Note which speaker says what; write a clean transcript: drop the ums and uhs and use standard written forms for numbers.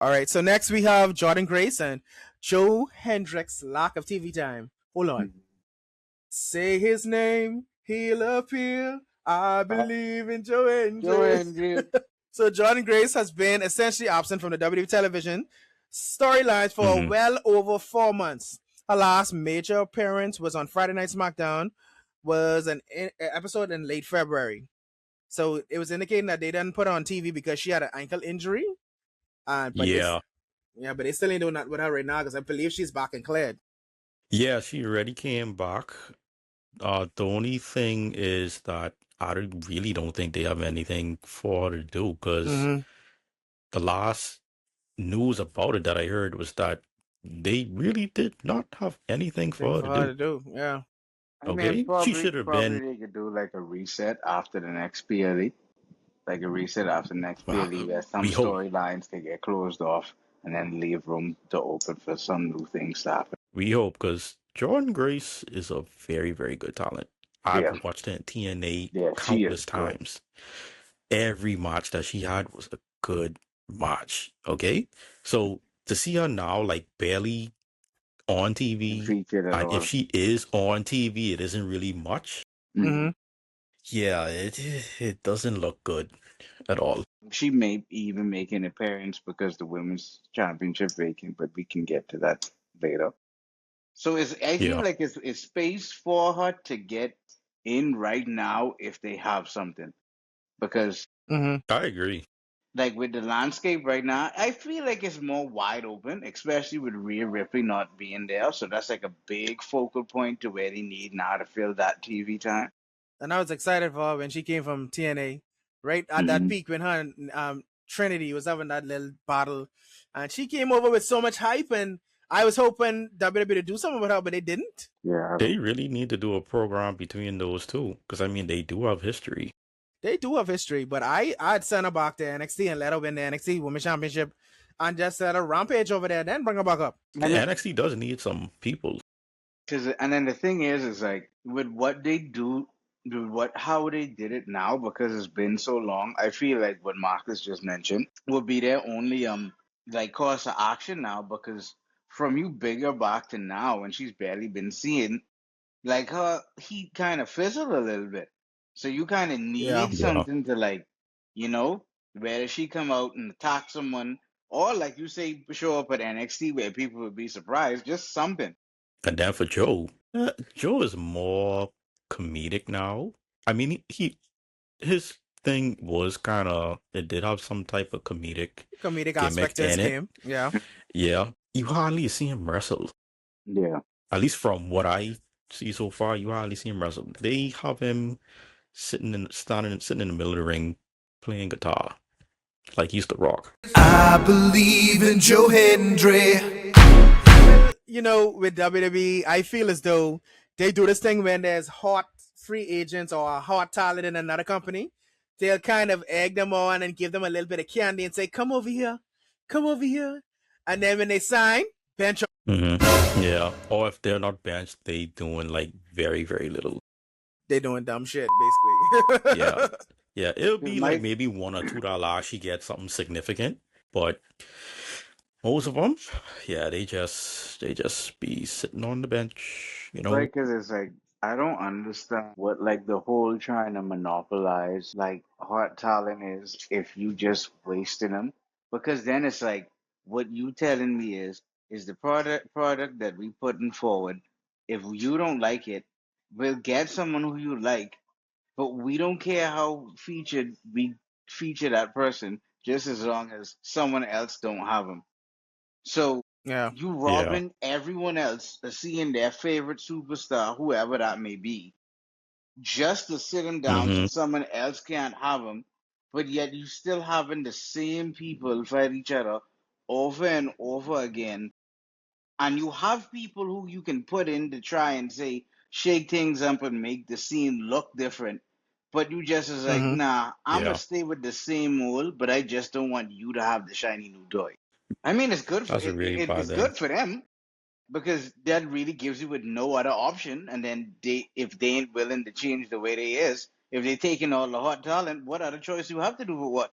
Speaker 1: All right, so next we have Jordynne Grace and Joe Hendricks' lack of TV time. Hold on.
Speaker 2: Mhm.
Speaker 1: Say his name, he'll appear. I
Speaker 2: Uh,
Speaker 1: believe in Joe and
Speaker 2: Joe
Speaker 1: Grace.
Speaker 2: Hendry.
Speaker 1: So Jordynne Grace has been essentially absent from the WWE television storylines for
Speaker 3: Hmm.
Speaker 1: well over 4 months. Her last major appearance was on Friday Night SmackDown, was an episode in late February. So it was indicating that they didn't put her on TV because she had an ankle injury. But it's
Speaker 3: Yeah.
Speaker 1: yeah, but they still ain't doing that with her right now because I believe she's back and cleared.
Speaker 3: Yeah, she already came back. The only thing is that really don't think they have anything for her to do because
Speaker 1: Mm-hmm.
Speaker 3: the last news about it that I heard was that they really did not have anything
Speaker 1: Thing
Speaker 3: for her
Speaker 1: for
Speaker 3: to
Speaker 1: her
Speaker 3: do.
Speaker 1: to do. Yeah.
Speaker 2: I mean,
Speaker 3: Okay, she should have
Speaker 2: probably
Speaker 3: been.
Speaker 2: they could do like a reset after the next PLE, like a reset after the next PLE, where some
Speaker 3: We hope.
Speaker 2: storylines can get closed off and then leave room to open for some new things to happen.
Speaker 3: We hope because Jordan Grace is a very, very good talent.
Speaker 2: Yeah,
Speaker 3: I've watched her in TNA
Speaker 2: yeah, she is
Speaker 3: countless
Speaker 2: good.
Speaker 3: times. Every match that she had was a good match. Okay, so to see her now, like barely on TV,
Speaker 2: Featured at
Speaker 3: and if
Speaker 2: all.
Speaker 3: she is on TV, it isn't really much.
Speaker 2: Hmm.
Speaker 1: Mm-hmm.
Speaker 3: Yeah, it doesn't look good at all.
Speaker 2: She may even make an appearance because the women's championship vacant, but we can get to that later. So I feel
Speaker 3: Yeah,
Speaker 2: like it's space for her to get in right now if they have something. Because
Speaker 1: Mm-hmm.
Speaker 3: I agree.
Speaker 2: like with the landscape right now, I feel like it's more wide open, especially with Rhea Ripley not being there. So that's like a big focal point to where they need now to fill that TV time.
Speaker 1: And I was excited for her when she came from TNA, right at that
Speaker 2: Hmm.
Speaker 1: peak when her and Trinity was having that little battle, and she came over with so much hype, and I was hoping WWE to do something with her, but they didn't.
Speaker 2: Yeah,
Speaker 3: They really need to do a program between those two because I mean they do have history.
Speaker 1: They do have history, but I'd send her back to NXT and let her win the NXT Women's Championship, and just let her rampage over there, then bring her back up.
Speaker 2: and
Speaker 3: Yeah, NXT does need some people.
Speaker 2: and then the thing is like with what they do, what how they did it now because it's been so long. I feel like what Marcus just mentioned will be their only like course of action now because from you bigger back to now when she's barely been seen, like her he kind of fizzled a little bit. So you kind of
Speaker 1: Yeah.
Speaker 2: need
Speaker 3: Yeah,
Speaker 2: something to like, you know, whether she come out and attack someone or like you say show up at NXT where people would be surprised, just something.
Speaker 3: and then for Joe is more comedic now. I mean, his thing was kind of it did have some type of comedic
Speaker 1: Comedic
Speaker 3: gimmick
Speaker 1: aspect to his
Speaker 3: in it.
Speaker 1: game. Yeah.
Speaker 3: Yeah, you hardly see him wrestle.
Speaker 2: Yeah.
Speaker 3: At least from what I see so far, you hardly see him wrestle. They have him sitting in the middle of the ring playing guitar like he's the Rock.
Speaker 1: I believe in Joe Hendry. With WWE, I feel as though they do this thing when there's hot free agents or a hot talent in another company. They'll kind of egg them on and give them a little bit of candy and say, come over here. And then when they sign, bench.
Speaker 3: Yeah, or if they're not benched, they doing like very, very little.
Speaker 1: They doing dumb shit,
Speaker 3: Yeah,
Speaker 1: basically.
Speaker 3: yeah, it'll
Speaker 2: Because
Speaker 3: be like
Speaker 2: Mike,
Speaker 3: maybe $1 or $2 she gets something significant, but most of them, yeah, they just be sitting on the bench, you know.
Speaker 2: right? Because it's like I don't understand what like the whole trying to monopolize like hot talent is if you just wasting them. Because then it's like what you telling me is the product that we putting forward. If you don't like it, we'll get someone who you like, but we don't care how featured we feature that person, just as long as someone else don't have them. So
Speaker 1: Yeah.
Speaker 2: you
Speaker 3: Yeah.
Speaker 2: robbing everyone else of seeing their favorite superstar, whoever that may be, just to sit him down so
Speaker 3: Mm-hmm.
Speaker 2: someone else can't have him, but yet you still having the same people fight each other over and over again. And you have people who you can put in to try and say, shake things up and make the scene look different. But you just is like,
Speaker 1: Mm-hmm.
Speaker 2: nah, I'm gonna
Speaker 3: Yeah,
Speaker 2: stay with the same old, but I just don't want you to have the shiny new toy. I mean, it's good for
Speaker 3: that's a really bad
Speaker 2: it's
Speaker 3: thing.
Speaker 2: good for them because that really gives you with no other option. And then if they ain't willing to change the way they is, if they taking all the hot talent, what other choice you have to do with what?